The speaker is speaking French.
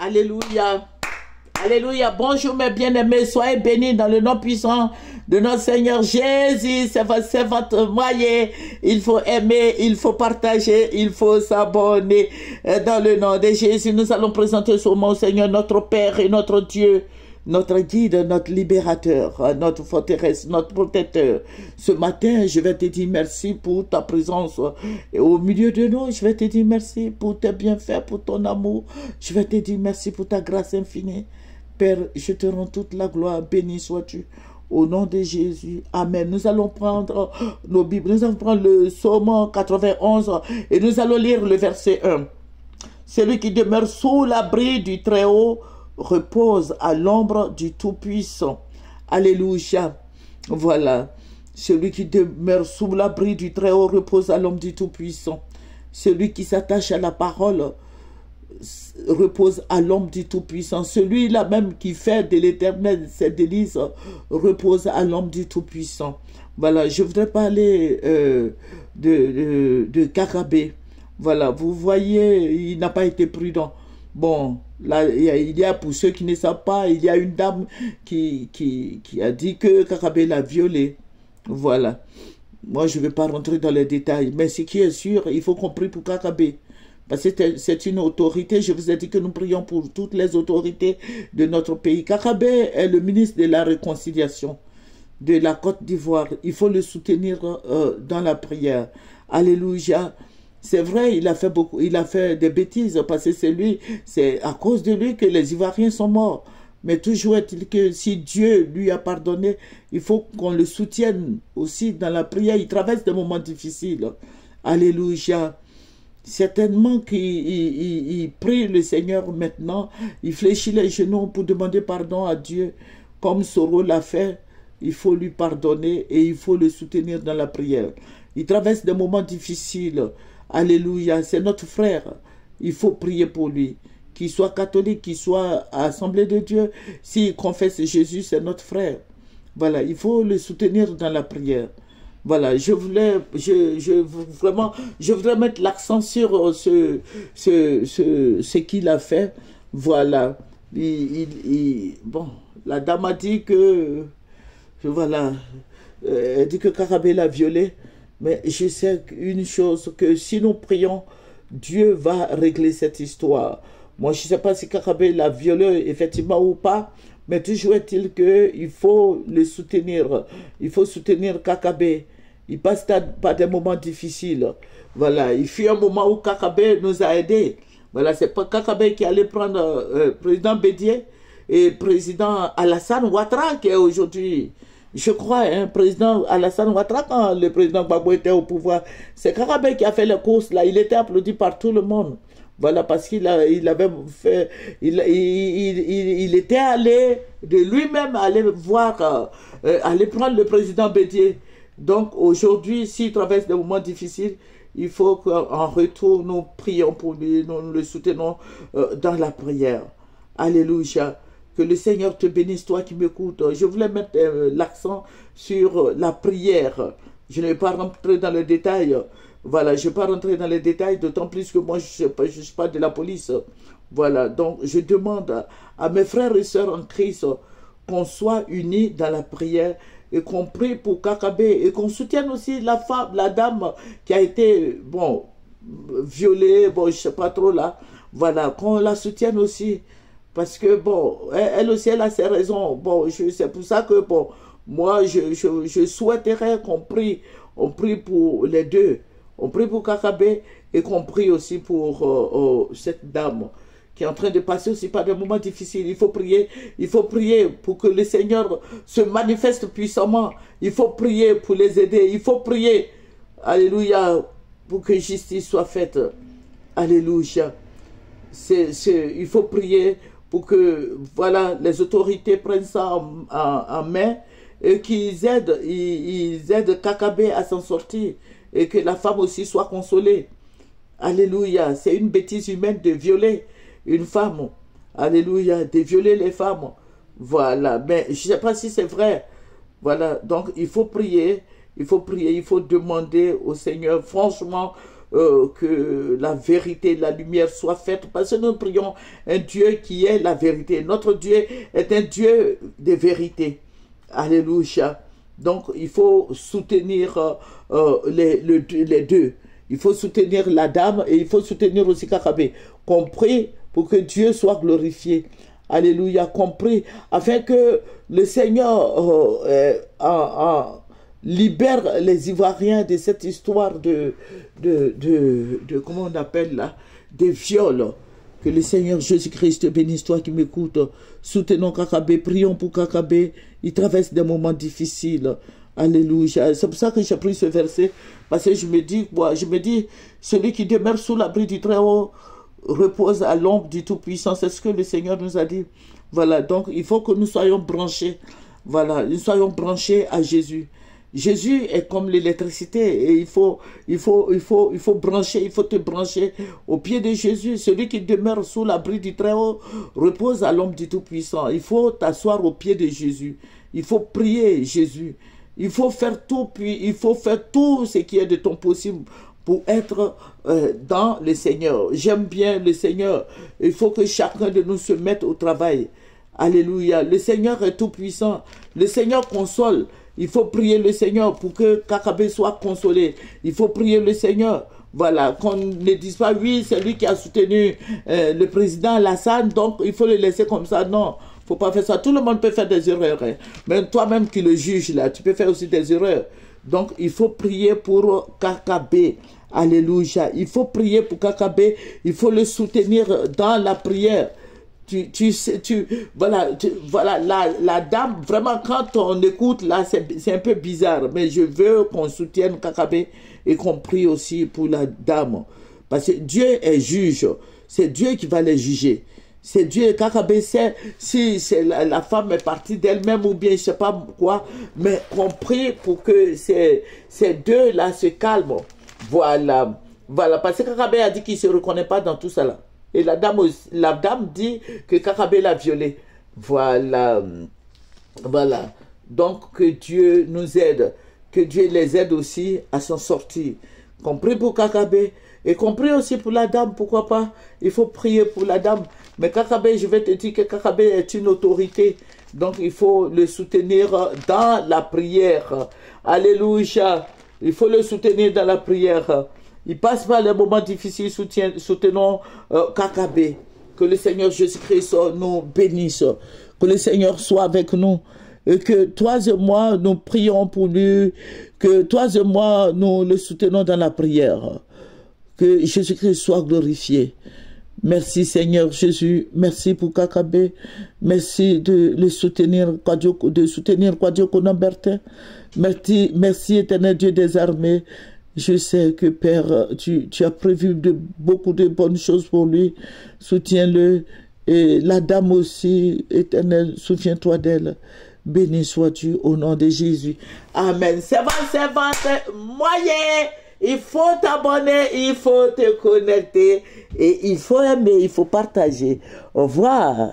Alléluia. Alléluia. Bonjour mes bien-aimés. Soyez bénis dans le nom puissant de notre Seigneur Jésus. C'est votre moyen. Il faut aimer, il faut partager, il faut s'abonner. Dans le nom de Jésus, nous allons présenter ce mot au Seigneur, notre Père et notre Dieu. Notre guide, notre libérateur, notre forteresse, notre protecteur. Ce matin, je vais te dire merci pour ta présence au milieu de nous. Je vais te dire merci pour tes bienfaits, pour ton amour. Je vais te dire merci pour ta grâce infinie. Père, je te rends toute la gloire. Béni sois-tu. Au nom de Jésus. Amen. Nous allons prendre nos Bibles. Nous allons prendre le psaume 91 et nous allons lire le verset 1. Celui qui demeure sous l'abri du Très-Haut repose à l'ombre du Tout-Puissant. Alléluia. Voilà. Celui qui demeure sous l'abri du Très-Haut repose à l'ombre du Tout-Puissant. Celui qui s'attache à la parole repose à l'ombre du Tout-Puissant. Celui-là même qui fait de l'Éternel ses délices repose à l'ombre du Tout-Puissant. Voilà. Je voudrais parler de Kakabé. Voilà. Vous voyez, il n'a pas été prudent. Bon, là, il y a, pour ceux qui ne savent pas, il y a une dame qui a dit que Kakabé l'a violée. Voilà. Moi, je ne vais pas rentrer dans les détails. Mais ce qui est sûr, il faut qu'on prie pour Kakabé. Parce que c'est une autorité. Je vous ai dit que nous prions pour toutes les autorités de notre pays. Kakabé est le ministre de la réconciliation de la Côte d'Ivoire. Il faut le soutenir dans la prière. Alléluia. C'est vrai, il a fait des bêtises parce que c'est à cause de lui que les Ivoiriens sont morts. Mais toujours est-il que si Dieu lui a pardonné, il faut qu'on le soutienne aussi dans la prière. Il traverse des moments difficiles. Alléluia. Certainement qu'il prie le Seigneur maintenant. Il fléchit les genoux pour demander pardon à Dieu. Comme Soro l'a fait, il faut lui pardonner et il faut le soutenir dans la prière. Il traverse des moments difficiles. Alléluia, c'est notre frère. Il faut prier pour lui. Qu'il soit catholique, qu'il soit Assemblée de Dieu. S'il confesse Jésus, c'est notre frère. Voilà, il faut le soutenir dans la prière. Voilà, je voudrais mettre l'accent sur ce qu'il a fait. Voilà. Bon, la dame a dit que, voilà, elle dit que Kakabé l'a violé. Mais je sais une chose, que si nous prions, Dieu va régler cette histoire. Moi, je ne sais pas si Kakabé l'a violé effectivement ou pas, mais toujours est-il qu'il faut le soutenir. Il faut soutenir Kakabé. Il passe par des moments difficiles. Voilà, il fut un moment où Kakabé nous a aidés. Voilà, c'est pas Kakabé qui allait prendre président Bédié et président Alassane Ouattara qui est aujourd'hui... Je crois, président Alassane Ouattara, quand le président Gbagbo était au pouvoir, c'est Kakabé qui a fait les courses là. Il était applaudi par tout le monde. Voilà, parce qu'il avait fait, il était allé de lui-même aller voir, aller prendre le président Bédié. Donc aujourd'hui, s'il traverse des moments difficiles, il faut qu'en retour, nous prions pour lui, nous le soutenons dans la prière. Alléluia. Que le Seigneur te bénisse, toi qui m'écoutes. Je voulais mettre l'accent sur la prière. Je ne vais pas rentrer dans le détail. Voilà, je ne vais pas rentrer dans les détails, d'autant plus que moi, je ne suis pas de la police. Voilà, donc je demande à mes frères et sœurs en Christ qu'on soit unis dans la prière et qu'on prie pour Kakabé et qu'on soutienne aussi la femme, la dame qui a été, bon, violée, bon, je ne sais pas trop là. Voilà, qu'on la soutienne aussi. Parce que, bon, elle aussi, elle a ses raisons. Bon, c'est pour ça que, bon, moi, je souhaiterais qu'on prie. On prie pour les deux. On prie pour Kakabé et qu'on prie aussi pour cette dame qui est en train de passer aussi par des moments difficiles. Il faut prier pour que le Seigneur se manifeste puissamment. Il faut prier pour les aider. Il faut prier, alléluia, pour que justice soit faite. Alléluia. Il faut prier pour que, voilà, les autorités prennent ça en main et qu'ils aident Kakabé à s'en sortir et que la femme aussi soit consolée. Alléluia. C'est une bêtise humaine de violer une femme. Alléluia. De violer les femmes. Voilà. Mais je ne sais pas si c'est vrai. Voilà. Donc, il faut prier. Il faut prier. Il faut demander au Seigneur, franchement, que la vérité, la lumière soit faite, parce que nous prions un Dieu qui est la vérité. Notre Dieu est un Dieu de vérité. Alléluia. Donc, il faut soutenir les deux. Il faut soutenir la dame et il faut soutenir aussi Kakabé. Compris pour que Dieu soit glorifié. Alléluia. Compris afin que le Seigneur libère les Ivoiriens de cette histoire de comment on appelle là, des viols. Que le Seigneur Jésus-Christ bénisse toi qui m'écoute. Soutenons Kakabé, prions pour Kakabé. Il traverse des moments difficiles. Alléluia. C'est pour ça que j'ai pris ce verset. Parce que je me dis, celui qui demeure sous l'abri du Très-Haut repose à l'ombre du Tout-Puissant. C'est ce que le Seigneur nous a dit. Voilà, donc il faut que nous soyons branchés. Voilà, nous soyons branchés à Jésus. Jésus est comme l'électricité et il faut brancher, il faut te brancher au pied de Jésus. Celui qui demeure sous l'abri du Très-Haut repose à l'ombre du Tout-Puissant. Il faut t'asseoir au pied de Jésus. Il faut prier Jésus. Il faut faire tout, puis il faut faire tout ce qui est de ton possible pour être dans le Seigneur. J'aime bien le Seigneur. Il faut que chacun de nous se mette au travail. Alléluia. Le Seigneur est tout puissant. Le Seigneur console. Il faut prier le Seigneur pour que Kakabé soit consolé. Il faut prier le Seigneur. Voilà, qu'on ne dise pas, oui, c'est lui qui a soutenu le président Alassane, donc il faut le laisser comme ça. Non, il ne faut pas faire ça. Tout le monde peut faire des erreurs. Hein. Même toi-même qui le juge, là, tu peux faire aussi des erreurs. Donc, il faut prier pour Kakabé. Alléluia. Il faut prier pour Kakabé. Il faut le soutenir dans la prière. Voilà, la dame, vraiment, quand on écoute, là, c'est un peu bizarre, mais je veux qu'on soutienne Kakabé et qu'on prie aussi pour la dame. Parce que Dieu est juge, c'est Dieu qui va les juger. C'est Dieu, Kakabé, si la femme est partie d'elle-même ou bien je ne sais pas quoi, mais qu'on prie pour que ces deux-là se calment. Voilà, parce que Kakabé a dit qu'il ne se reconnaît pas dans tout ça là. Et la dame dit que Kakabé l'a violé. Voilà. Voilà. Donc, que Dieu nous aide. Que Dieu les aide aussi à s'en sortir. Compris pour Kakabé. Et compris aussi pour la dame. Pourquoi pas? Il faut prier pour la dame. Mais Kakabé, je vais te dire que Kakabé est une autorité. Donc, il faut le soutenir dans la prière. Alléluia. Il faut le soutenir dans la prière. Il passe par les moments difficiles, soutenons Kakabé. Que le Seigneur Jésus-Christ nous bénisse. Que le Seigneur soit avec nous. Et que toi et moi, nous prions pour lui. Que toi et moi, nous le soutenons dans la prière. Que Jésus-Christ soit glorifié. Merci Seigneur Jésus. Merci pour Kakabé. Merci de le soutenir, de soutenir Kwadjoko Nambertin. Merci éternel Dieu des armées. Je sais que Père, tu as prévu beaucoup de bonnes choses pour lui. Soutiens-le. Et la dame aussi, éternel, souviens-toi d'elle. Béni sois-tu au nom de Jésus. Amen. C'est moyen. Il faut t'abonner, il faut te connecter. Et il faut aimer, il faut partager. Au revoir.